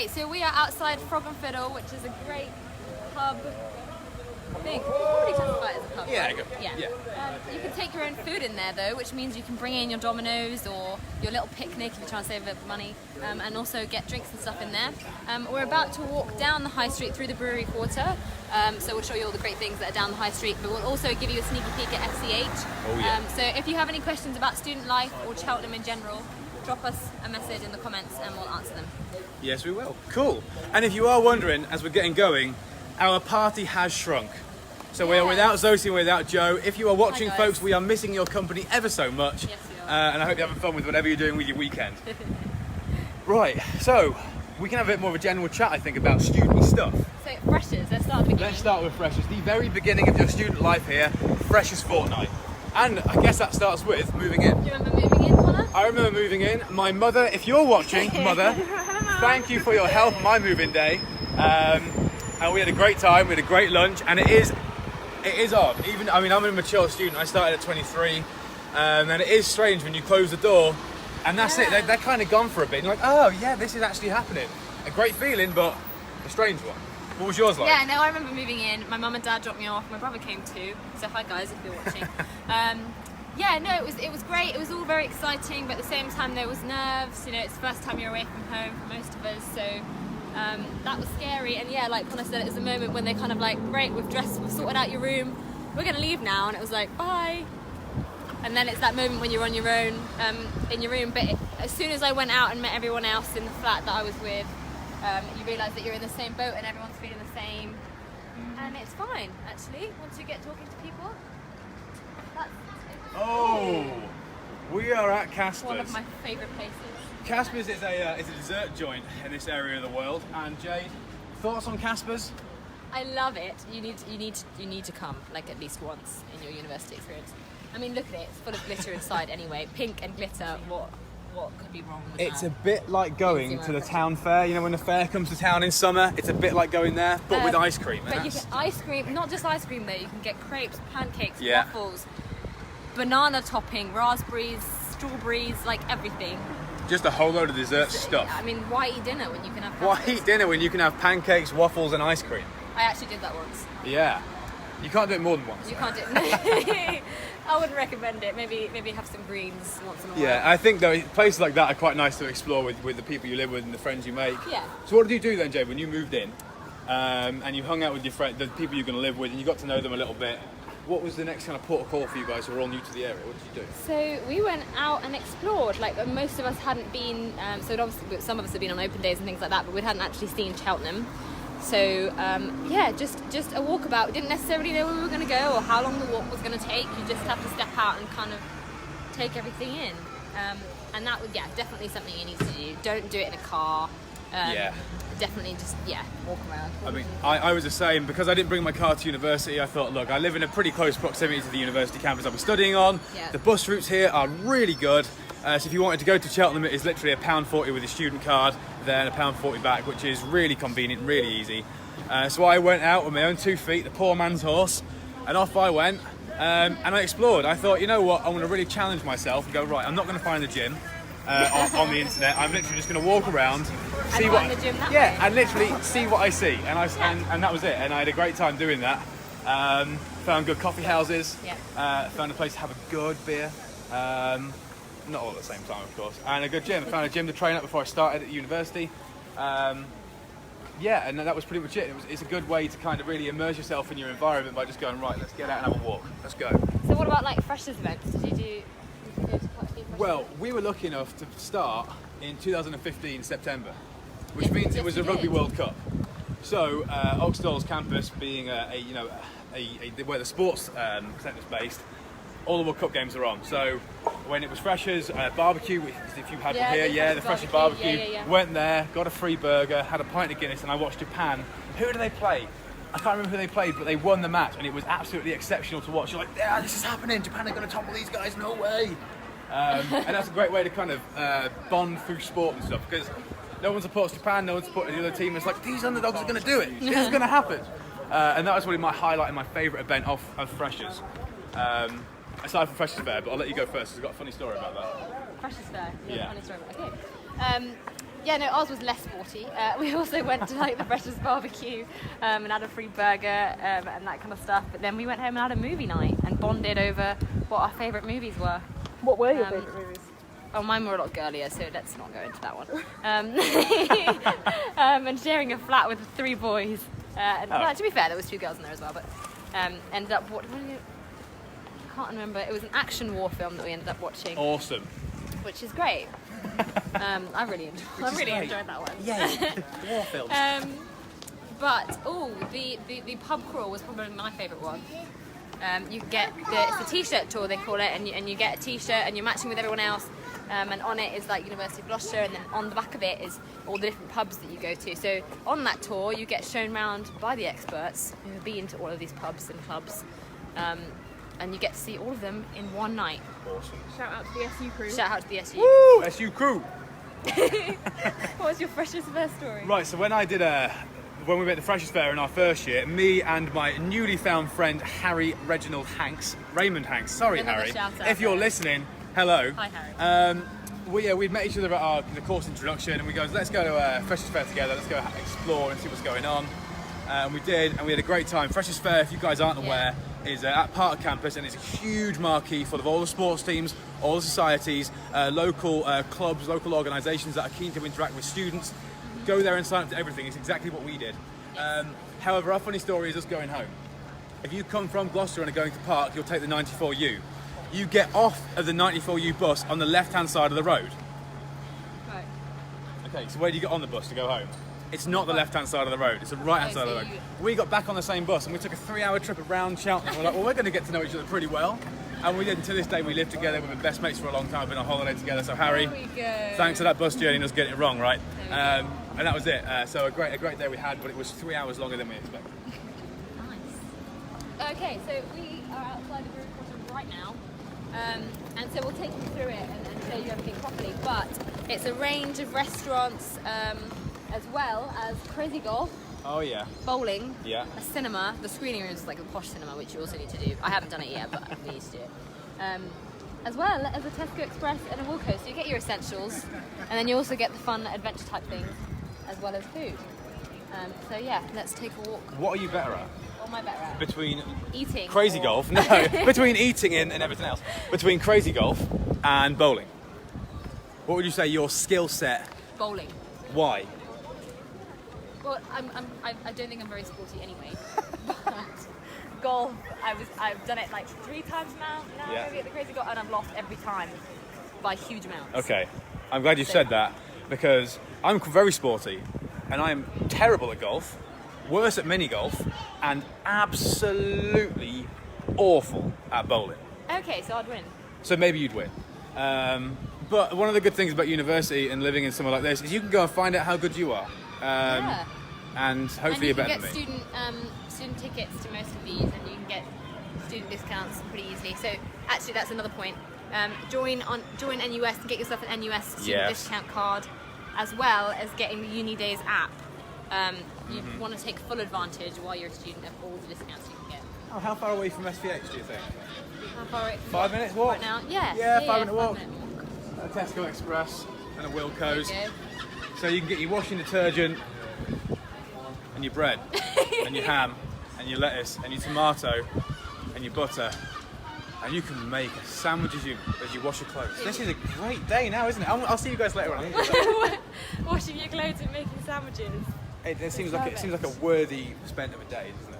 great. So we are outside Frog and Fiddle, which is a great pub. I think we probably classify it as a pub. Yeah, right? good. Yeah. Yeah. You can take your own food in there though, which means you can bring in your Dominoes or your little picnic if you're trying to save a bit of money, and also get drinks and stuff in there. We're about to walk down the high street through the Brewery quarter, so we'll show you all the great things that are down the high street, but we'll also give you a sneaky peek at FCH. Oh yeah. So if you have any questions about student life or Cheltenham in general, drop us a message in the comments and we'll answer them. Yes, we will. Cool. And if you are wondering, as we're getting going, our party has shrunk. So we are without Zosie and without Joe. If you are watching, Hi, folks, we are missing your company ever so much. Yes, we are. And I hope you're having fun with whatever you're doing with your weekend. Right, so we can have a bit more of a general chat, I think, about student stuff. So freshers, let's start at the beginning. Let's start with freshers. The very beginning of your student life here, freshers fortnight. And I guess that starts with moving in. Do you remember moving in, Connor? I remember moving in. My mother, if you're watching, mother, thank you for your help on my move-in day. And we had a great time, we had a great lunch, and it is odd. I'm a mature student, I started at 23, and it is strange when you close the door, and that's it, they're kind of gone for a bit, and you're like, oh yeah, this is actually happening. A great feeling, but a strange one. What was yours like? Yeah, no, I remember moving in. My mum and dad dropped me off. My brother came too. So hi guys, if you're watching. Yeah, no, it was great. It was all very exciting, but at the same time there was nerves. You know, it's the first time you're away from home for most of us, so that was scary. And yeah, like Connor said, it was a moment when they kind of like, great, we've sorted out your room. We're gonna leave now, and it was like, bye. And then it's that moment when you're on your own in your room. But as soon as I went out and met everyone else in the flat that I was with, you realise that you're in the same boat and everyone's feeling the same, and it's fine actually once you get talking to people. We are at Casper's. One of my favourite places. Casper's is a dessert joint in this area of the world. And Jade, thoughts on Casper's? I love it. You need to come like at least once in your university experience. I mean, look at it. It's full of glitter inside anyway. Pink and glitter. What could be wrong with that? It's a bit like going to the town fair. You know, when the fair comes to town in summer, it's a bit like going there, but with ice cream. But you get ice cream, not just ice cream though. You can get crepes, pancakes, Yeah. waffles, banana topping, raspberries, strawberries, like everything. Just a whole load of dessert stuff. I mean, why eat dinner when you can have Why pancakes? eat dinner when you can have pancakes, waffles, and ice cream? I actually did that once. Yeah. You can't do it more than once. You can't do it. I wouldn't recommend it. Maybe have some greens once in a while. Yeah, I think though places like that are quite nice to explore with the people you live with and the friends you make. Yeah. So what did you do then, Jade, when you moved in and you hung out with your the people you're going to live with, and you got to know them a little bit? What was the next kind of port of call for you guys who are all new to the area? What did you do? So we went out and explored. Like most of us hadn't been. So obviously some of us had been on open days and things like that, but we hadn't actually seen Cheltenham. So yeah, just a walkabout. We didn't necessarily know where we were going to go or how long the walk was going to take. You just have to step out and kind of take everything in. And that would, definitely something you need to do. Don't do it in a car. Definitely just, walk around. I mean, I was the same. Because I didn't bring my car to university, I thought, look, I live in a pretty close proximity to the university campus I was studying on. Yeah. The bus routes here are really good. So if you wanted to go to Cheltenham, it is literally £1.40 with your student card, then £1.40 back, which is really convenient, really easy. So I went out with my own 2 feet, the poor man's horse, and off I went. And I explored. I thought, you know what, I'm going to really challenge myself and go, right, I'm not going to find the gym on the internet. I'm literally just going to walk around, see and what, find the gym that way. and literally see what I see. And that was it. And I had a great time doing that. Found good coffee houses. Yeah. Found a place to have a good beer. Not all at the same time, of course. And a good gym. I found a gym to train at before I started at university. And that was pretty much it. It's a good way to kind of really immerse yourself in your environment by just going, right, let's get out and have a walk. Let's go. So what about like freshers events? Did you go to quite a few freshers Well, events? we were lucky enough to start in 2015 September, which Yes, means yes, it was you a Rugby did. World Cup. So Oxdale's campus being where the sports centre's based, all the World Cup games are on. So when it was freshers, barbecue, if you had one here, the freshers barbecue, went there, got a free burger, had a pint of Guinness, and I watched Japan. Who do they play? I can't remember who they played, but they won the match, and it was absolutely exceptional to watch. You're like, yeah, this is happening. Japan are going to topple these guys, no way. And that's a great way to kind of bond through sport and stuff, because no one supports Japan, no one supports the other team. It's like, these underdogs are going to do it. This is going to happen. And that was really my highlight and my favourite event of freshers. Aside from Freshers Fair, but I'll let you go first. I've got a funny story about that. Freshers Fair. Yeah. Funny story. Okay. yeah, no, ours was less sporty. We also went to like the Freshers barbecue and had a free burger and that kind of stuff. But then we went home and had a movie night and bonded over what our favourite movies were. What were your favourite movies? Oh, mine were a lot girlier, so let's not go into that one. And sharing a flat with 3 boys. Well, to be fair, there was 2 girls in there as well, but ended up I can't remember. It was an action war film that we ended up watching. Awesome. Which is great. I really enjoyed that one. Yeah, war films. But the pub crawl was probably my favourite one. You get it's a t-shirt tour, they call it, and you get a t-shirt and you're matching with everyone else. And on it is like University of Gloucester, and then on the back of it is all the different pubs that you go to. So on that tour, you get shown around by the experts who have been to all of these pubs and clubs, and you get to see all of them in one night. Awesome. Shout out to the SU crew. Shout out to the SU. Woo! SU crew. What was your freshers' first story? Right, so when we went to Freshers Fair in our first year, me and my newly found friend Raymond Hanks. Sorry, Another Harry. shout out If you're there. listening, hello. Hi, Harry. We'd met each other at the course introduction, and we go, let's go to Freshers Fair together. Let's go explore and see what's going on. And we did, and we had a great time. Freshers Fair, if you guys aren't aware, is at part of campus, and it's a huge marquee full of all the sports teams, all the societies, local clubs, local organisations that are keen to interact with students. Go there and sign up to everything. It's exactly what we did. However, our funny story is us going home. If you come from Gloucester and are going to Park, you'll take the 94U. You get off of the 94U bus on the left-hand side of the road. Right. Okay, so where do you get on the bus to go home? It's not the left-hand side of the road, it's the right-hand side of the road. We got back on the same bus and we took a 3-hour trip around Cheltenham. We're like, well, we're going to get to know each other pretty well. And we did, and to this day we live together, we've been best mates for a long time, we've been on holiday together. So Harry, There we go. thanks for that bus journey and us getting it wrong, right? There we go. And that was it. So a great day we had, but it was 3 hours longer than we expected. Nice. Okay, so we are outside the Brewery right now. And so we'll take you through it and show you everything properly. But it's a range of restaurants as well as crazy golf, Oh yeah. bowling, Yeah. a cinema. The screening room is like a posh cinema, which you also need to do. I haven't done it yet, but we need to do it. As well as a Tesco Express and a Wilco. So you get your essentials, and then you also get the fun adventure type things, as well as food. So yeah, let's take a walk. What are you better at? What am I better at? Between Eating. crazy or- golf? No, between eating and everything else. Between crazy golf and bowling. What would you say your skill set? Bowling. Why? Well, I don't think I'm very sporty anyway. But golf, I've done it like 3 times now Yeah. maybe at the crazy golf, and I've lost every time by huge amounts. Okay, I'm glad you said that because I'm very sporty and I'm terrible at golf, worse at mini golf, and absolutely awful at bowling. Okay, so I'd win. So maybe you'd win. But one of the good things about university and living in somewhere like this is you can go and find out how good you are. Yeah. And hopefully you're And better you than can me. get student tickets to most of these, and you can get student discounts pretty easily. So actually, that's another point. Join NUS and get yourself an NUS student Yes. discount card, as well as getting the Uni Days app. You want to take full advantage while you're a student of all the discounts you can get. Oh, how far away from SVH do you think? How far away? 5 minutes walk? Right now? Yeah. Yeah, 5-minute walk. 5-minute walk. A Tesco Express and a Wilco's. There you So you can get your washing detergent and your bread and your ham and your lettuce and your tomato and your butter, and you can make a sandwich as you wash your clothes. This is a great day now, isn't it? I'll see you guys later on. go. Washing your clothes and making sandwiches. It seems like a worthy spent of a day, doesn't it?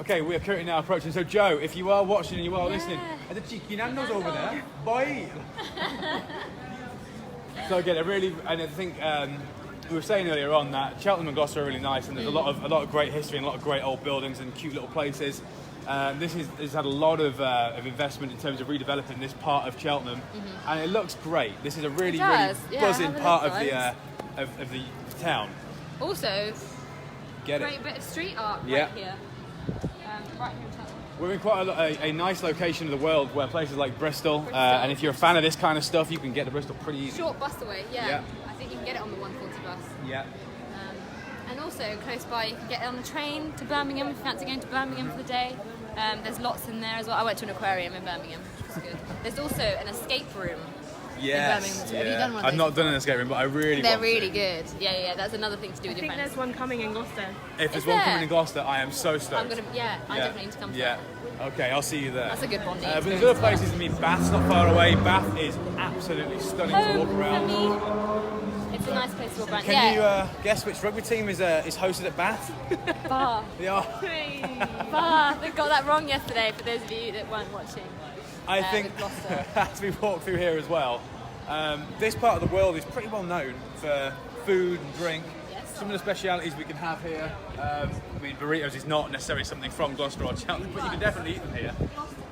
Okay, we are currently now approaching. So Joe, if you are watching and you are listening, are the cheeky nandos over there? Bye. So again, I think we were saying earlier on that Cheltenham and Gloucester are really nice, and there's a lot of great history and a lot of great old buildings and cute little places. This has had a lot of investment in terms of redeveloping this part of Cheltenham, and it looks great. This is a really does. Yeah, buzzing have a part look, of the guys. of the town. Also, Get great it? bit of street art Yeah. right here. Right here in Cheltenham. We're in quite a nice location of the world where places like Bristol, and if you're a fan of this kind of stuff, you can get to Bristol pretty easy. Short bus away, yeah. Yeah. I think you can get it on the 140 bus. Yeah. And also close by, you can get on the train to Birmingham if you fancy going to Birmingham for the day. There's lots in there as well. I went to an aquarium in Birmingham, which was good. There's also an escape room Yes. Have you done one of I've those not done an escape room, but I really They're want really to. good. Yeah. That's another thing to do I with your think friends. there's one coming in Gloucester. If there's Is one there? coming in Gloucester, I am so stoked. I definitely need to come to Yeah. that. Okay, I'll see you there. That's a good bonding But there's experience. other places. I mean, Bath's not far away. Bath is absolutely stunning to walk Home for around. me. It's a nice place to walk around. Can you guess which rugby team is hosted at Bath? Bar. Yeah. Bar. They got that wrong yesterday for those of you that weren't watching. I think with Gloucester. as we walk through here as well, this part of the world is pretty well known for food and drink. Yes. Some of the specialities we can have here. I mean, burritos is not necessarily something from Gloucester or Cheltenham, but you can definitely eat them here. Gloucester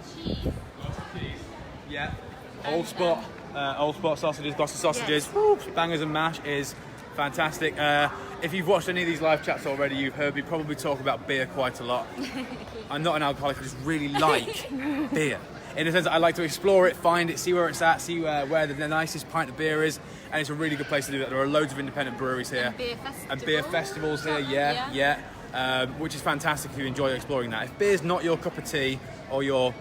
cheese. Yeah. Old Spot sausages, Gloucester sausages, bangers and mash is fantastic. If you've watched any of these live chats already, you've heard me probably talk about beer quite a lot. I'm not an alcoholic, I just really like beer. In a sense, I like to explore it, find it, see where it's at, see where the nicest pint of beer is, and it's a really good place to do that. There are loads of independent breweries here. And beer festivals. here, yeah. Which is fantastic if you enjoy exploring that. If beer's not your cup of tea or your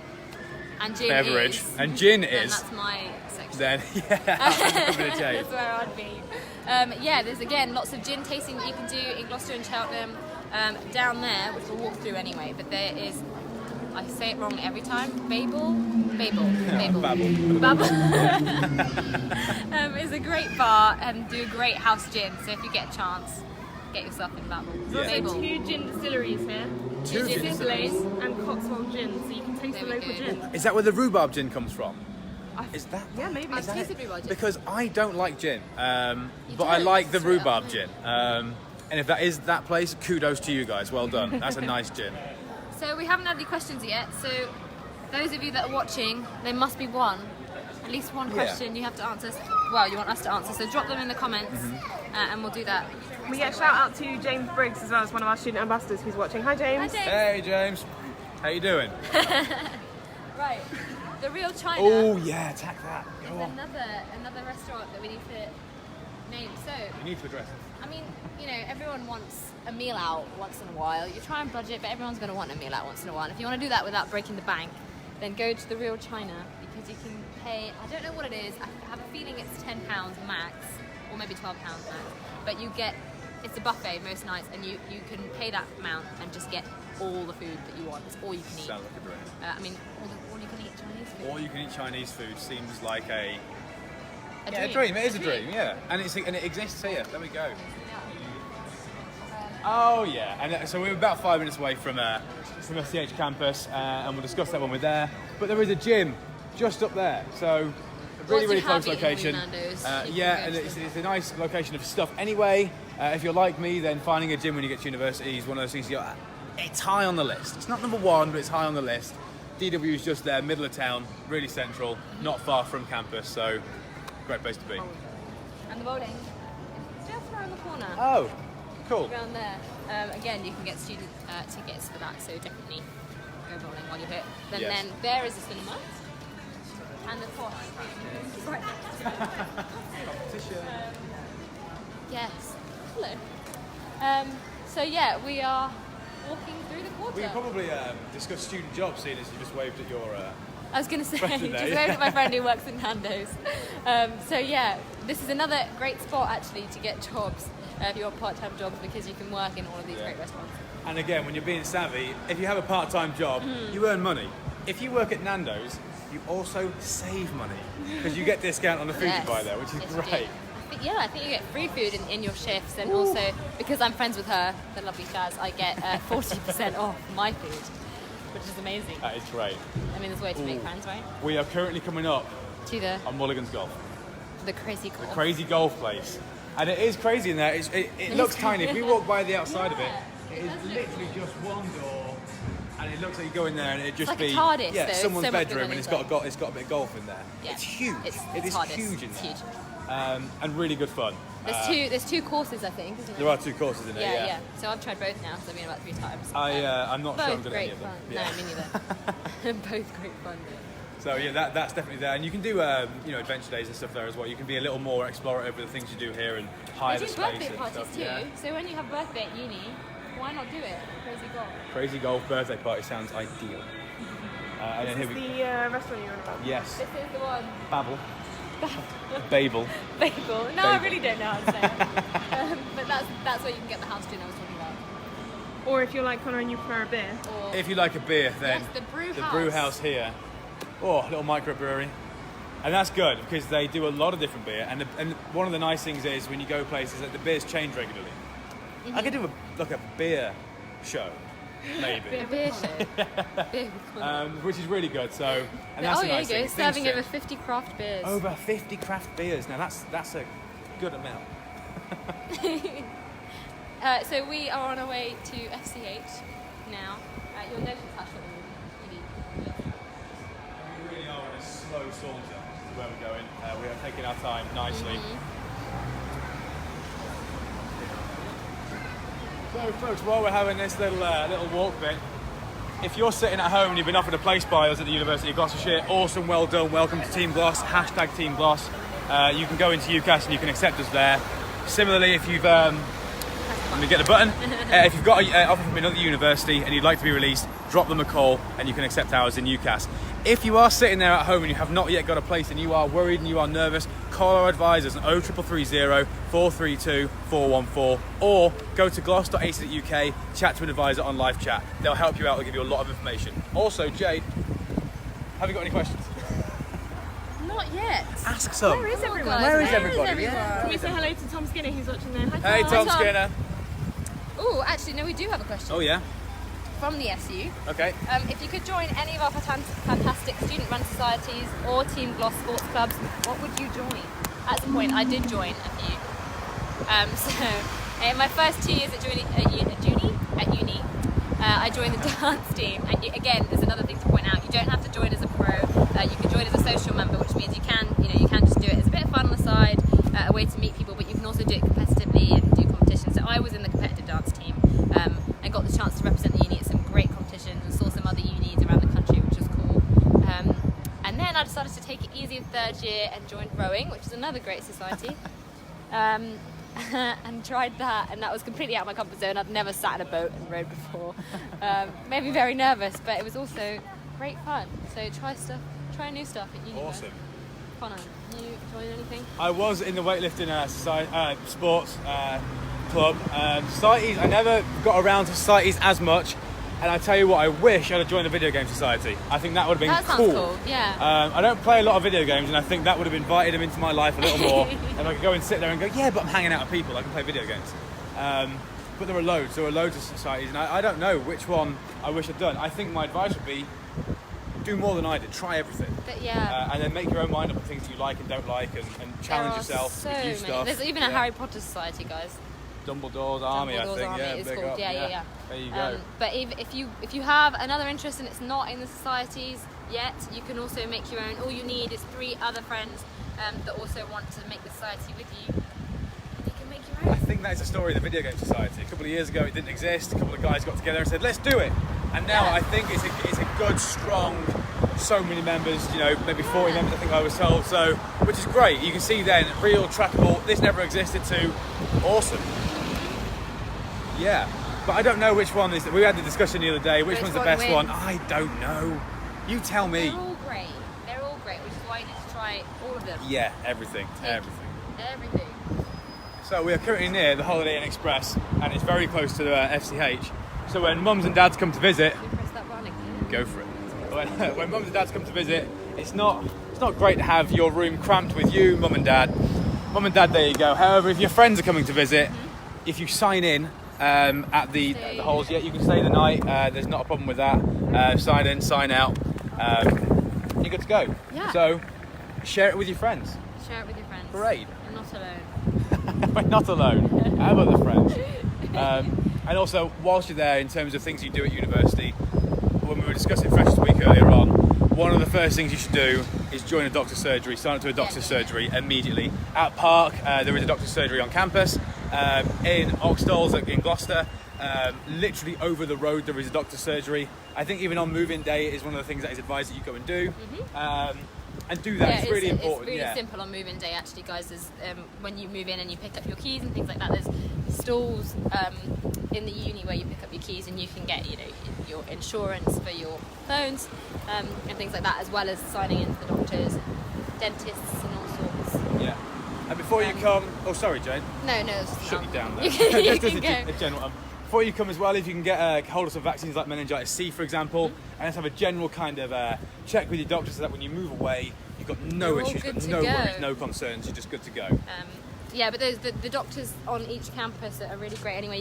And gin beverage, is. and gin Then is, that's my section. then yeah, a bit of Jade. That's where I'd be. There's again lots of gin tasting that you can do in Gloucester and Cheltenham. Down there, which we'll walk through anyway, but there is, I say it wrong every time, Babel. Babble. It's a great bar and do a great house gin, so if you get a chance, get yourself in Babel. There's Babel. also 2 gin distilleries here. Two gin Sizzlers and Cotswold Gin, so you can taste There the we local go. gin. Is that where the rhubarb gin comes from? Is that? Yeah, maybe. I've tasted rhubarb gin. Because I don't like gin, but don't? I like the Straight up. rhubarb gin. And if that is that place, kudos to you guys. Well done. That's a nice gin. So we haven't had any questions yet, so those of you that are watching, there must be one. At least one question you have to answer. Well, you want us to answer, so drop them in the comments and we'll do that. We get a shout out to James Briggs as well as one of our student ambassadors who's watching. Hi, James. Hi, James. Hey James, how you doing? Right, the real China Oh yeah, attack that. is Go on. another restaurant that we need to name. So, You need to address it. I mean, everyone wants a meal out once in a while. You try and budget, but everyone's going to want a meal out once in a while. If you want to do that without breaking the bank, then go to the real China because you can pay, I don't know what it is, I have a feeling it's £10 max, or maybe £12 max, but it's a buffet most nights and you can pay that amount and just get all the food that you want. It's all you can eat. Sounds like a dream. All you can eat Chinese food. All you can eat Chinese food seems like a A dream. It is a dream, yeah. And it exists here. There we go. Oh yeah, and so we're about 5 minutes away from SCH campus, and we'll discuss that when we're there. But there is a gym just up there, so a really close location. And it's a nice location of stuff. Anyway, if you're like me, then finding a gym when you get to university is one of those things it's high on the list. It's not number one, but it's high on the list. DW is just there, middle of town, really central, not far from campus, so great place to be. And the bowling is just around the corner. Oh, cool. Around there. Again, you can get student tickets for that, so definitely go bowling while you're here. Yes. Then there is a cinema. And the pot. Right. Competition. Yes. Hello. So yeah, we are walking through the quarter. We can probably discuss student jobs, seeing as you just waved at your... I was going to say, friend just there, waved yeah. at my friend who works in Nando's. So yeah, this is another great spot actually to get jobs, if you want part-time jobs, because you can work in all of these great restaurants. And again, when you're being savvy, if you have a part-time job, you earn money. If you work at Nando's, you also save money because you get discount on the food you buy there, which is Yes, you do. great. I think you get free food in your shifts, and also because I'm friends with her, the lovely Shaz, I get 40% off my food, which is amazing. That is great. I mean, there's a way to make friends, right? We are currently coming up To the on Mulligan's Golf, crazy cool. crazy golf place, and it is crazy in there. It looks tiny. If we walk by the outside of it, it is literally just one door, and it looks like you go in there and it just like be a TARDIS, though. It's someone's so much bedroom, bigger and it's than got a bit of golf in there. Yeah. It's huge. It is TARDIS. huge in It's there. huge. And really good fun. There's two courses, I think, isn't There are 2 courses in there. yeah. So I've tried both now, so I've been about 3 times. I'm not sure I'm Both good at great any of them. fun. Yeah. No, me neither. Both great fun. So yeah, that's definitely there, and you can do adventure days and stuff there as well. You can be a little more explorative with the things you do here and hire They the do space birthday and parties stuff. too. Yeah. So when you have birthday at uni, why not do it? Crazy golf. Crazy golf birthday party sounds ideal. And then This here is we the restaurant you're on about. yes, This is the one. Babel. Babel. Babel. No, I really don't know how to say it. But that's where you can get the house gin I was talking about. Or if you're like Connor and you prefer a beer. Or If you like a beer, then yes, the brew house here. Oh, a little microbrewery. And that's good because they do a lot of different beer. And one of the nice things is when you go places that the beers change regularly. I could do a beer show, maybe. A beer show. Which is really good. So, and that's a nice there you thing. go. Serving Things over change. 50 craft beers. Over 50 craft beers. Now that's a good amount. So we are on our way to FCH now. You'll notice actually We really are in a slow saunter to where we're going. We are taking our time nicely. So folks, while we're having this little walk bit, if you're sitting at home and you've been offered a place by us at the University of Gloucestershire, awesome, well done, welcome to Team Gloss, #Team Gloss. You can go into UCAS and you can accept us there. Similarly, if you've let me get the button. If you've got an offer from another university and you'd like to be released, drop them a call and you can accept ours in UCAS. If you are sitting there at home and you have not yet got a place and you are worried and you are nervous, call our advisors on 0330 432 414 or go to gloss.ac.uk, chat to an advisor on live chat. They'll help you out, they'll give you a lot of information. Also, Jade, have you got any questions? Not yet. Ask some. Where is everyone? Where is everybody? Can we say hello to Tom Skinner who's watching there? Hi, Hey, Tom Tom. Skinner. Oh, actually, no, we do have a question Oh, yeah? from the SU. Okay. If you could join any of our fantastic student-run societies or Team Gloss sports clubs, what would you join? At some point, I did join a few. So, in my first 2 years at uni, I joined the dance team. And again, there's another thing to point out: you don't have to join as a pro. You can join as a social member, which means you can just do it as a bit of fun on the side, a way to meet people. But you can also do it competitively and do competitions. So I was in the competitive dance team and got the chance to represent the uni at some great competitions and saw some other unis around the country, which was cool. And then I decided to take it easy in third year and joined rowing, which is another great society. And tried that, and that was completely out of my comfort zone. I'd never sat in a boat and rowed before. Made me very nervous, but it was also great fun. So try new stuff at uni. Awesome. Connor, you join anything? I was in the weightlifting sports club. Societies, I never got around to societies as much. And I tell you what, I wish I'd have joined a video game society. I think that would have been That sounds cool, yeah. I don't play a lot of video games, and I think that would have invited them into my life a little more. And I could go and sit there and go, yeah, but I'm hanging out with people, I can play video games. But there are loads of societies, and I don't know which one I wish I'd done. I think my advice would be, do more than I did, try everything. But yeah. And then make your own mind up on things that you like and don't like, and challenge yourself So with new many. stuff. There's even a Harry Potter society, guys. Dumbledore's Army, I Dumbledore's think. Army, Yeah, it's big called. up, Yeah. There you go. But if you have another interest and it's not in the societies yet, you can also make your own. All you need is 3 other friends that also want to make the society with you. You can make your I own. think that is the story of the Video Game Society. A couple of years ago it didn't exist, a couple of guys got together and said, let's do it. And now Yeah. I think it's a good, strong, so many members, maybe 40 members I think I was told, so, which is great. You can see then, real, trackable, this never existed to, awesome. Yeah, but I don't know which one is, we had the discussion the other day, which one's the one best wins? one? I don't know. You tell me. They're all great, which is why you need to try all of them. Yeah, everything. Everything. So we are currently near the Holiday Inn Express, and it's very close to the FCH. So when mums and dads come to visit, You press that button again. go for it. When mums and dads come to visit, it's not great to have your room cramped with you, mum and dad. Mum and dad, there you go. However, if your friends are coming to visit, if you sign in at the holes, you can stay the night. There's not a problem with that. Sign in, sign out. You're good to go. Yeah. So share it with your friends. Share it with your friends. Parade. You're not alone. We're not alone. How about the friends? And also, whilst you're there, in terms of things you do at university, when we were discussing Freshers Week earlier on, one of the first things you should do is join a doctor's surgery, sign up to a doctor's surgery immediately. At Park, there is a doctor's surgery on campus. In Oxdol's in Gloucester, literally over the road there is a doctor's surgery. I think even on move-in day is one of the things that is advised that you go and do. And do that, it's really important. It's really simple on move-in day actually, guys. There's, when you move in and you pick up your keys and things like that, there's stalls in the uni where you pick up your keys and you can get your insurance for your phones and things like that, as well as signing in for the doctors, dentists and all sorts. And before you come, oh sorry, Jane. No, it's Shut you down there. You Just can as go. a general. Before you come as well, if you can get hold of some vaccines like meningitis C, for example, and let's have a general kind of check with your doctor so that when you move away, you've got no You're all issues, good got to no go. worries, no concerns. You're just good to go. Yeah, but the doctors on each campus are really great. Anyway,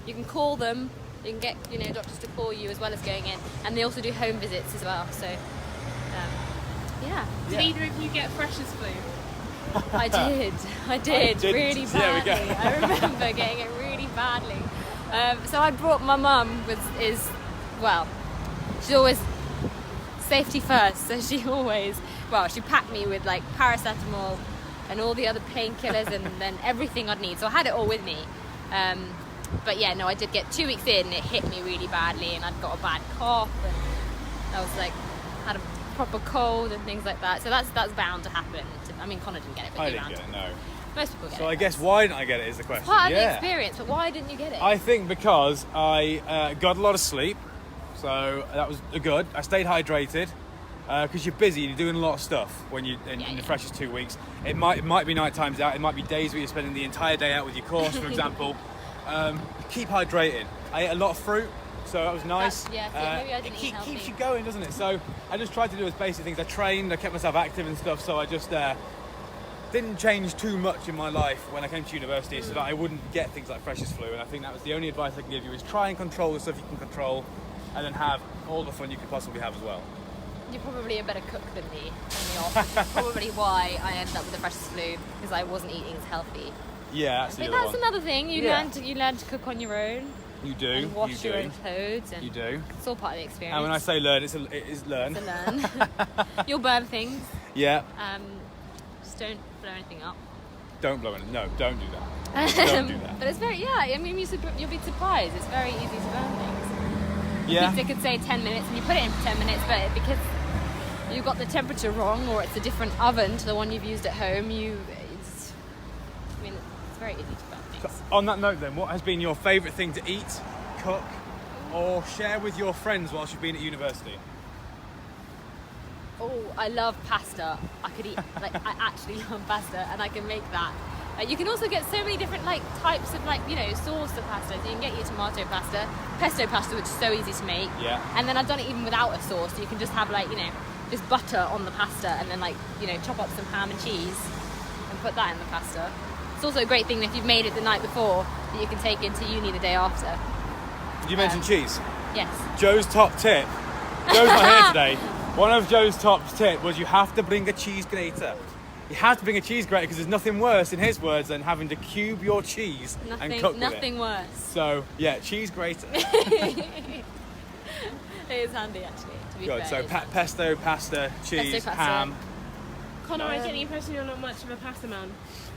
you can call them. You can get doctors to call you as well as going in, and they also do home visits as well. So, yeah. Did either of you get freshers flu? I did really badly. There we go. I remember getting it really badly. So I brought my mum. She's always safety first. So she packed me with like paracetamol and all the other painkillers and then everything I'd need. So I had it all with me. But yeah, no, I did get 2 weeks in. It hit me really badly, and I'd got a bad cough, and I was like had a proper cold and things like that. So that's bound to happen. I mean, Connor didn't get it, but I didn't get it, no. Most people get it. So I guess why didn't I get it is the question. Part of the experience, but why didn't you get it? I think because I got a lot of sleep, so that was good. I stayed hydrated because you're busy, you're doing a lot of stuff when you're in the freshest 2 weeks. It might be night times out, it might be days where you're spending the entire day out with your course, for example. Keep hydrated. I ate a lot of fruit, so that was nice. Maybe I didn't eat healthy. Keeps you going, doesn't it? So I just tried to do as basic things. I trained, I kept myself active and stuff, so I just didn't change too much in my life when I came to university so that I wouldn't get things like freshers flu. And I think that was the only advice I can give you is try and control the stuff you can control and then have all the fun you could possibly have as well. You're probably a better cook than me in the office. Probably why I ended up with the freshest flu, because I wasn't eating as healthy. Yeah, that's the But other that's one. another thing. You learn to cook on your own. You do. And wash you your do. own clothes. And You do. It's all part of the experience. And when I say learn, it is learn. to learn. You'll burn things. Yeah. Just don't blow anything up. Don't blow it. No, don't do that. Don't do that. But it's very, I mean, you'll be surprised. It's very easy to burn things. Yeah. Pizza could say 10 minutes and you put it in for 10 minutes, but because you got the temperature wrong or it's a different oven to the one you've used at home, it's very easy to burn things. So on that note then, what has been your favourite thing to eat, cook, or share with your friends whilst you've been at university? Oh, I love pasta. I could eat, I actually love pasta and I can make that. You can also get so many different types of sauce of pasta. So you can get your tomato pasta, pesto pasta, which is so easy to make. Yeah. And then I've done it even without a sauce. So you can just have just butter on the pasta and then chop up some ham and cheese and put that in the pasta. It's also a great thing if you've made it the night before that you can take into uni the day after. Did you mention cheese? Yes. Joe's top tip. Joe's not here today. One of Joe's top tip was you have to bring a cheese grater. You have to bring a cheese grater because there's nothing worse, in his words, than having to cube your cheese and cook with it. Nothing worse. So, yeah, cheese grater. It is handy actually, to be Good. fair. So pesto, pasta, cheese, Pesto, pasta. ham. Connor, I get the impression you're not much of a pasta man.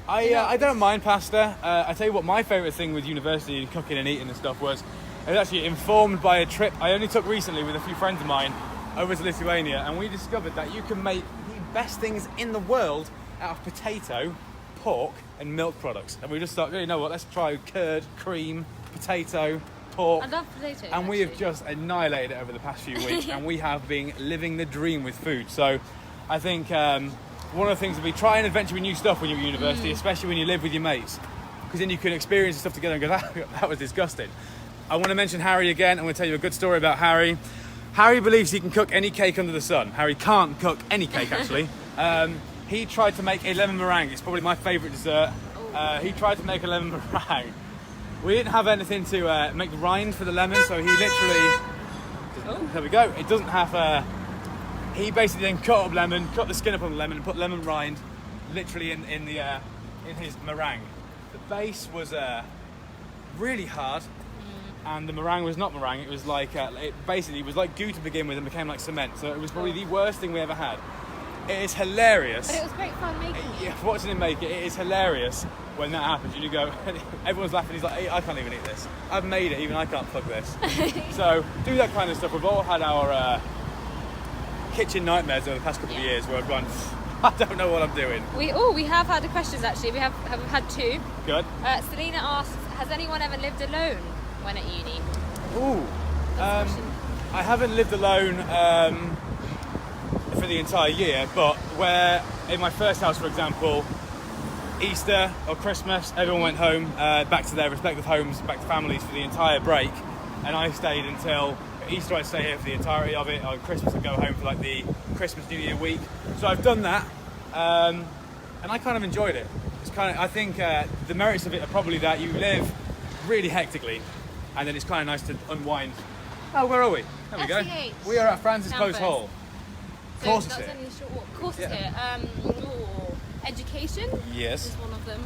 I don't mind pasta. I tell you what, my favourite thing with university cooking and eating and stuff was actually informed by a trip I only took recently with a few friends of mine over to Lithuania, and we discovered that you can make the best things in the world out of potato, pork and milk products. And we just thought, you know what, let's try curd, cream, potato, pork. I love potatoes. And we have just annihilated it over the past few weeks and we have been living the dream with food. So I think one of the things would be try and adventure with new stuff when you're at university, especially when you live with your mates, because then you can experience stuff together and go, that was disgusting. I want to mention Harry again. I'm going to tell you a good story about Harry. Harry believes he can cook any cake under the sun. Harry can't cook any cake, actually. He tried to make a lemon meringue. It's probably my favourite dessert. He tried to make a lemon meringue. We didn't have anything to make the rind for the lemon, so he literally... There we go. It doesn't have... He basically then cut up lemon, cut the skin up on the lemon and put lemon rind literally in his meringue. The base was really hard. And the meringue was not meringue, it was like, it basically was like goo to begin with and became like cement. So it was probably the worst thing we ever had. It is hilarious. But it was great fun making it. Yeah, watching him make it, it is hilarious when that happens. You go, everyone's laughing, he's like, hey, I can't even eat this. I've made it, even I can't plug this. So do that kind of stuff. We've all had our kitchen nightmares over the past couple of years where I've gone, I don't know what I'm doing. We have had the questions actually. We've had two. Good. Selena asks, has anyone ever lived alone when at uni? Ooh. I haven't lived alone for the entire year, but where in my first house, for example, Easter or Christmas, everyone went home, back to their respective homes, back to families for the entire break, and I stayed until Easter. I'd stay here for the entirety of it. On Christmas, I'd go home for like the Christmas New Year week. So I've done that, and I kind of enjoyed it. It's kind of, I think the merits of it are probably that you live really hectically, and then it's kind of nice to unwind. Oh, where are we? There we go. We are at Francis Close Hall. So Courses that's here. only a short walk. Courses here. Education. Yes. Is one of them.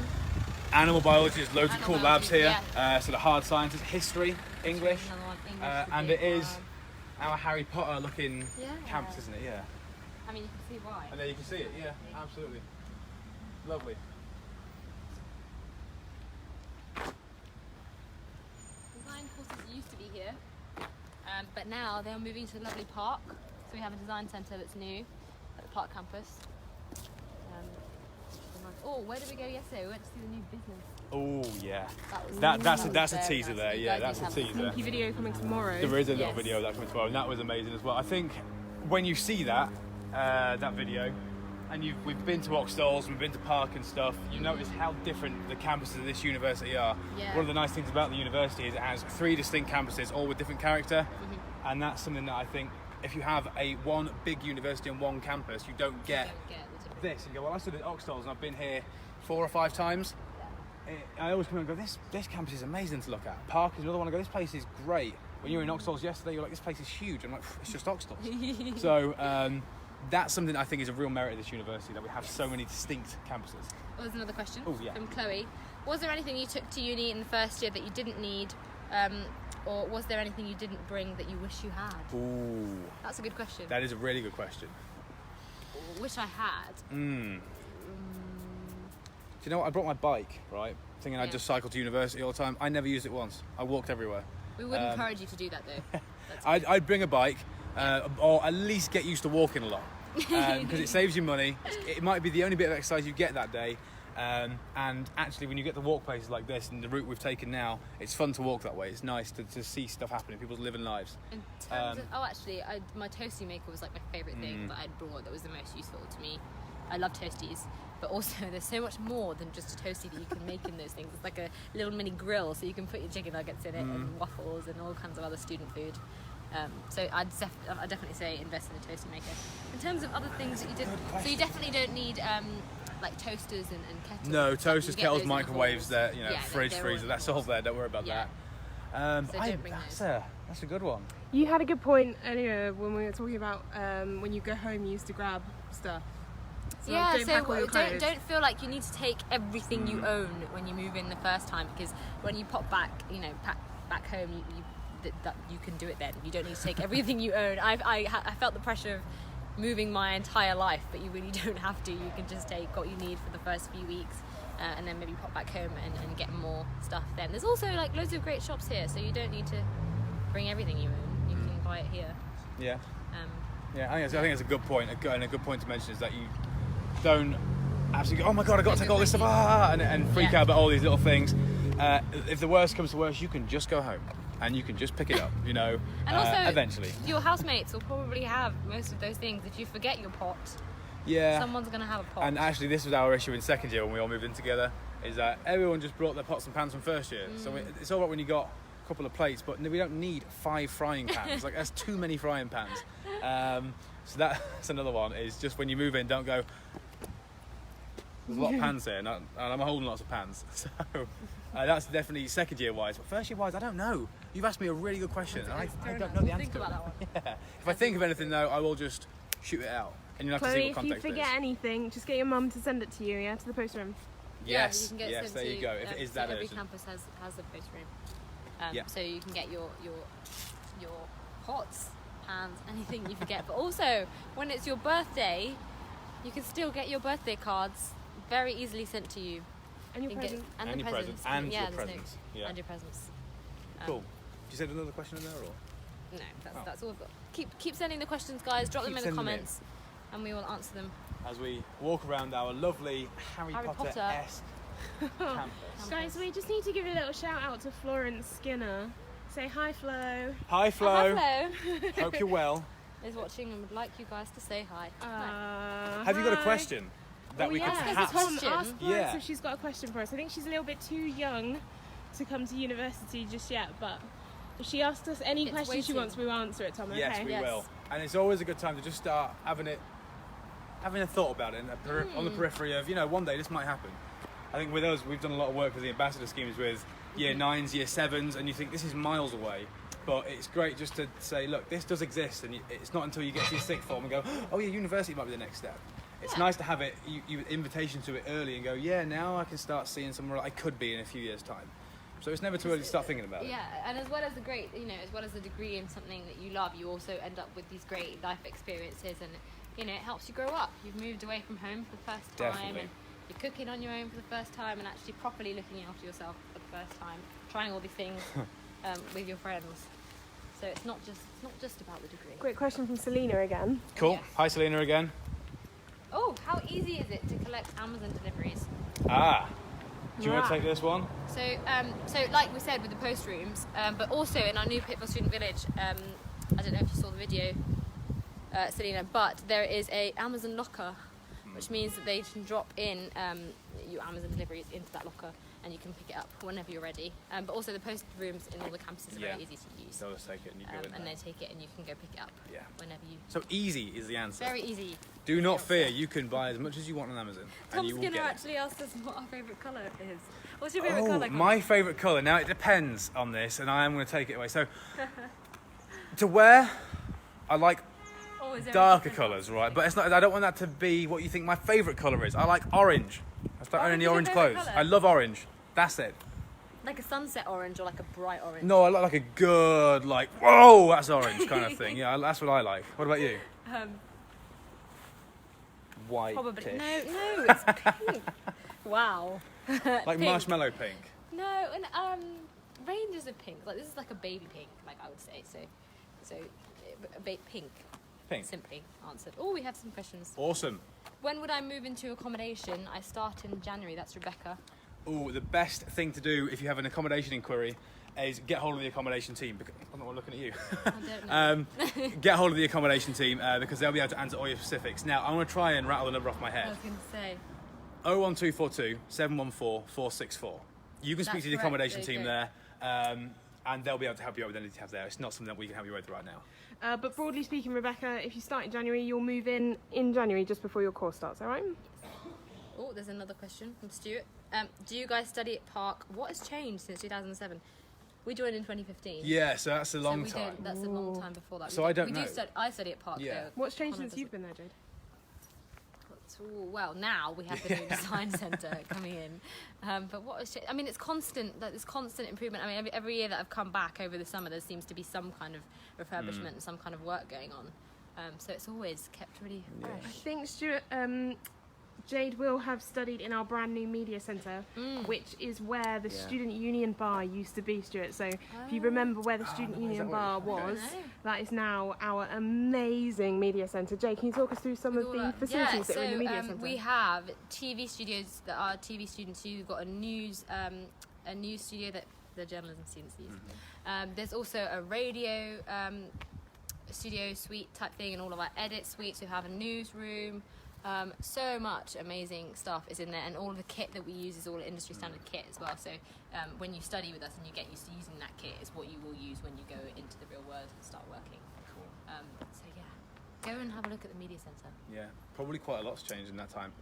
Animal biology, there's loads of cool labs here. Yeah. Sort of hard sciences, history, English. Another one, English And would it be is one. our Harry Potter looking Yeah. campus, isn't it? Yeah. I mean, you can see why. And there you can see it, yeah, absolutely. Lovely. Design courses used to be here, but now they're moving to a lovely park. So we have a design centre that's new at the park campus. Oh, where did we go yesterday? We went to see the new business. Oh yeah. That's a teaser there. Yeah, that's a teaser. Sneaky video coming tomorrow. There is a little video that coming tomorrow, and that was amazing as well. I think when you see that video, and we've been to Oxtalls, we've been to Park and stuff, you notice how different the campuses of this university are. Yeah. One of the nice things about the university is it has 3 distinct campuses, all with different character, and that's something that I think if you have one big university on one campus, you don't get this. You go, well, I stood at Oxtalls and I've been here 4 or 5 times. I always come and go, this campus is amazing to look at. Park is another one. I go, this place is great. When you were in Oxtalls yesterday, you're like, this place is huge. I'm like, it's just Oxtalls. So that's something I think is a real merit of this university, that we have so many distinct campuses. Well, there's another question from Chloe. Was there anything you took to uni in the first year that you didn't need, or was there anything you didn't bring that you wish you had? Ooh. That's a good question. That is a really good question. Wish I had. Do you know what? I brought my bike, right? Thinking I'd just cycle to university all the time. I never used it once. I walked everywhere. We would encourage you to do that though. I'd bring a bike, or at least get used to walking a lot, because it saves you money. It might be the only bit of exercise you get that day. And actually, when you get to walk places like this and the route we've taken now, it's fun to walk that way. It's nice to see stuff happening, people's living lives. In terms of, my toasty maker was like my favourite thing that I'd brought that was the most useful to me. I love toasties, but also there's so much more than just a toasty that you can make in those things. It's like a little mini grill, so you can put your chicken nuggets in it and waffles and all kinds of other student food. So I'd definitely say invest in a toasty maker. In terms of other things that you did, so you definitely don't need like toasters and kettles. No, toasters, kettles, microwaves, fridge, they're freezer, that's all there. Don't worry about that. So don't bring those. That's a good one. You had a good point earlier when we were talking about when you go home you used to grab stuff. So don't feel like you need to take everything you own when you move in the first time, because when you pop back, back home, you can do it then. You don't need to take everything you own. I felt the pressure of moving my entire life, but you really don't have to. You can just take what you need for the first few weeks, and then maybe pop back home and get more stuff then. There's also like loads of great shops here, so you don't need to bring everything you own. You can buy it here. Yeah. I think it's a good point. And a good point to mention is that you don't absolutely go, oh my god, I got to take all this stuff, and freak out about all these little things. If the worst comes to worst, you can just go home and you can just pick it up, and also eventually your housemates will probably have most of those things. If you forget your pot, someone's going to have a pot. And actually this was our issue in second year when we all moved in together, is that everyone just brought their pots and pans from first year. So it's all right when you got a couple of plates, but we don't need 5 frying pans. Like, that's too many frying pans. So that's another one, is just when you move in, don't go, there's a lot of pans here, and I'm holding lots of pans. So that's definitely second year wise. But first year wise, I don't know. You've asked me a really good question, and I don't know the answer. Think about that one. Yeah. If I think of anything though, I will just shoot it out, and you'll have to see what Chloe, context if you forget anything, just get your mum to send it to you, to the post room. Yes, you can get yes, there you go. If it is that every urgent. campus has a post room, so you can get your pots, pans, anything you forget. But also, when it's your birthday, you can still get your birthday cards very easily sent to you. And your presents. And your presents. And your presents. Yeah. And your presents. Cool. Did you say another question in there, or? No, that's all I've got. Keep sending the questions, guys. Drop them in the comments, and we will answer them. As we walk around our lovely Harry Potter-esque campus. Guys, we just need to give a little shout out to Florence Skinner. Say hi, Flo. Hi, Flo. Hi, Flo. Hope you're well. Is watching and would like you guys to say hi. Have you got a question? that we could There's a perhaps. question. Ask Florence Yeah. if she's got a question for us. I think she's a little bit too young to come to university just yet, but if she asks us any It's question she waiting. wants, we'll answer it, Tom. Yes, okay? we Yes. will. And it's always a good time to just start having a thought about it on the periphery of, one day this might happen. I think with us, we've done a lot of work with the ambassador schemes with year 9s, year 7s, and you think this is miles away. But it's great just to say, look, this does exist, and it's not until you get to your 6th form and go, oh yeah, university might be the next step. It's nice to have it, you invitation to it early and go, yeah, now I can start seeing somewhere I could be in a few years' time. So it's never too early to start thinking about it. Yeah, and as well as as well as the degree in something that you love, you also end up with these great life experiences, and it helps you grow up. You've moved away from home for the first time, Definitely. and you're cooking on your own for the first time, and actually properly looking after yourself for the first time, trying all these things with your friends. So it's not just about the degree. Great question from Selena again. Cool. Yes. Hi, Selena again. Oh, how easy is it to collect Amazon deliveries? Do you want to take this one? So, like we said with the post rooms, but also in our new Pitbull Student Village, I don't know if you saw the video, Selena, but there is a Amazon locker, which means that they can drop in your Amazon deliveries into that locker, and you can pick it up whenever you're ready. But also the post rooms in all the campuses are very easy to use. They'll just take it and you go in And there. they take it and you can go pick it up whenever you... So easy is the answer. Very easy. Do not fear, you can buy as much as you want on Amazon, and Tom you will Skinner get it. actually asked us what our favourite colour is. What's your favourite colour? My favourite colour. Now it depends on this, and I am going to take it away. So to wear, I like Oh, is there a darker different colours, one? right? But it's not. I don't want that to be what you think my favourite colour is. I like orange. I start owning Orange the is your orange favourite clothes. colour? I love orange. That's it. Like a sunset orange or like a bright orange? No, I like a good, like, whoa, that's orange kind of thing. Yeah, that's what I like. What about you? White. Probably. No, it's pink. Wow. Like Pink. marshmallow pink. No, and ranges of pink. Like this is like a baby pink, like I would say. So pink. Pink. Simply answered. Oh, we have some questions. Awesome. When would I move into accommodation? I start in January. That's Rebecca. Oh, the best thing to do if you have an accommodation inquiry is get hold of the accommodation team. I'm not looking at you. I don't know. Get hold of the accommodation team because they'll be able to answer all your specifics. Now, I'm going to try and rattle the number off my I head. was going to say. 01242 714 464. You can speak That's to the correct, accommodation there you team go. there, and they'll be able to help you out with anything you have there. It's not something that we can help you with right now. But broadly speaking, Rebecca, if you start in January, you'll move in January just before your course starts, all right? Oh, there's another question from Stuart. Do you guys study at Park? What has changed since 2007? We joined in 2015. Yeah, so that's a long so we time. Don't, that's a long time before that. So I don't we know. I study at Park. Yeah. Though. What's changed Connor since you've doesn't. been there, Jade? Well, now we have the new design centre coming in. But what has changed? I mean, it's constant. There's constant improvement. I mean, every year that I've come back over the summer, there seems to be some kind of refurbishment and some kind of work going on. So it's always kept really fresh. I think Stuart, Jade will have studied in our brand new media centre, which is where the student union bar used to be, Stuart. So if you remember where the student union bar was, that is now our amazing media centre. Jade, can you talk us through some of the facilities that are in the media centre? We have TV studios that are TV students who have got a news studio that the journalism students use. There's also a radio studio suite type thing, and all of our edit suites. We have a newsroom. So much amazing stuff is in there, and all of the kit that we use is all industry standard kit as well. So when you study with us and you get used to using that kit, is what you will use when you go into the real world and start working. Cool. So yeah, go and have a look at the media centre. Yeah, probably quite a lot's changed in that time.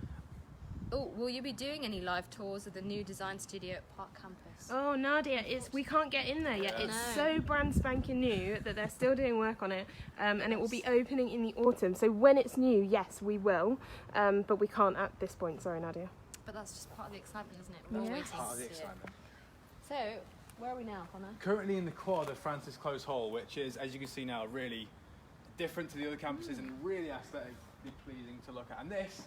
Oh, will you be doing any live tours of the new design studio at Park Campus? Oh, Nadia, we can't get in there yet. Yeah. It's No. so brand spanking new that they're still doing work on it, and it will be opening in the autumn. So when it's new, yes, we will, but we can't at this point. Sorry, Nadia. But that's just part of the excitement, isn't it? We're all Yeah. waiting Part of to the see excitement. it. So, where are we now, Connor? Currently in the quad of Francis Close Hall, which is, as you can see now, really different to the other campuses and really aesthetically pleasing to look at. And this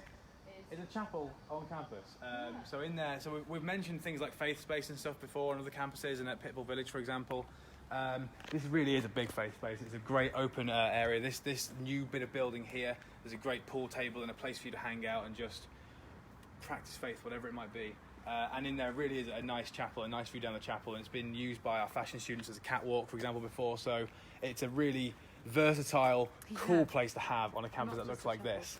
is a chapel on campus. So in there, so we've mentioned things like faith space and stuff before on other campuses, and at Pitbull Village, for example. This really is a big faith space. It's a great open area. This new bit of building here, there's a great pool table and a place for you to hang out and just practice faith, whatever it might be. And in there really is a nice chapel, a nice view down the chapel, and it's been used by our fashion students as a catwalk, for example, before. So it's a really versatile, cool place to have on a campus Not that just looks a like chapel. this.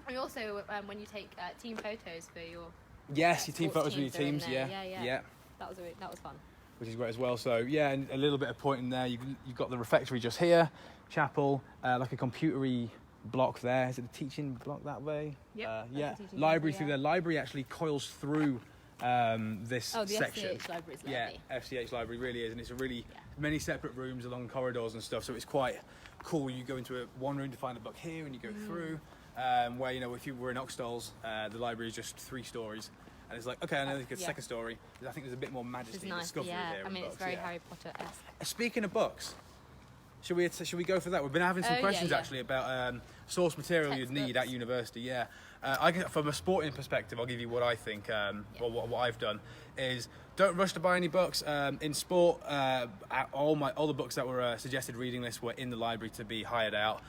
And also, when you take team photos for your Yes, your team sports photos with your teams are in teams. there. Yeah. Yeah. That was fun. Which is great as well. So yeah, and a little bit of point in there. You've got the refectory just here, chapel, like a computery block there. Is it a teaching block that way? Yep, yeah. that's a teaching Library block, through yeah. there. Library actually coils through this Oh, the section. FCH library is lovely. Yeah, FCH library really is, and it's a really many separate rooms along corridors and stuff. So it's quite cool. You go into one room to find a book here, and you go through. Where if you were in Oxdales, the library is just 3 stories. And it's like, okay, I know there's a second story. I think there's a bit more majesty and discovery here. I mean, it's very Harry Potter-esque. Speaking of books, should we go for that? We've been having some questions actually about source material you'd need at university. Yeah, from a sporting perspective, I'll give you what I think. Or what I've done is don't rush to buy any books. In sport, all the books that were suggested reading lists were in the library to be hired out.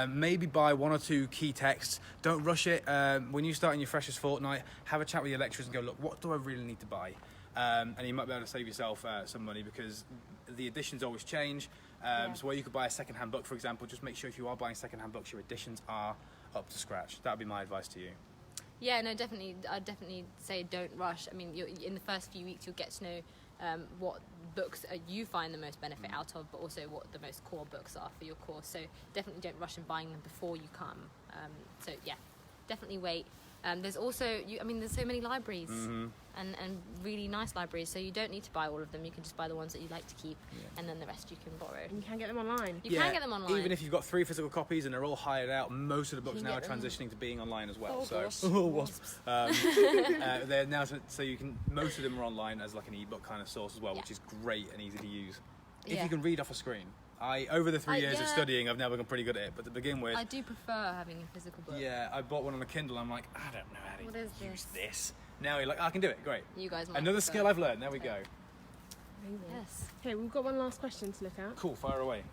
Maybe buy 1 or 2 key texts. Don't rush it. When you start in your freshers fortnight, have a chat with your lecturers and go, look, what do I really need to buy? And you might be able to save yourself some money because the editions always change. So where you could buy a second-hand book, for example, just make sure if you are buying second-hand books, your editions are up to scratch. That would be my advice to you. Yeah, no, definitely. I'd definitely say don't rush. I mean, in the first few weeks, you'll get to know what books you find the most benefit out of, but also what the most core books are for your course. So definitely don't rush in buying them before you come. So yeah, definitely wait. There's also, there's so many libraries and really nice libraries, so you don't need to buy all of them. You can just buy the ones that you like to keep, and then the rest you can borrow. You can get them online. You can get them online. Even if you've got 3 physical copies and they're all hired out, most of the books now are transitioning to being online as well. Wasps. They're now so you can. Most of them are online as like an ebook kind of source as well, which is great and easy to use. If you can read off a screen. Over the 3 years of studying, I've now become pretty good at it. But to begin with, I do prefer having a physical book. Yeah, I bought one on a Kindle. I'm like, I don't know how to use this. Now you're like, I can do it. Great. You guys might Another prefer. skill I've learned. There we go. Amazing. Yes. Okay, we've got one last question to look at. Cool. Fire away.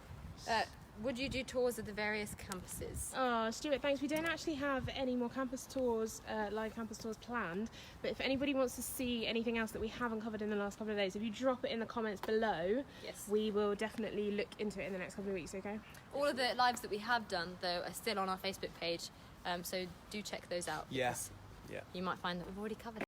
Would you do tours of the various campuses? Oh, Stuart, thanks. We don't actually have any more campus tours, live campus tours planned. But if anybody wants to see anything else that we haven't covered in the last couple of days, if you drop it in the comments below, we will definitely look into it in the next couple of weeks, okay? All of the lives that we have done, though, are still on our Facebook page, so do check those out. Yes. Yeah. You might find that we've already covered it.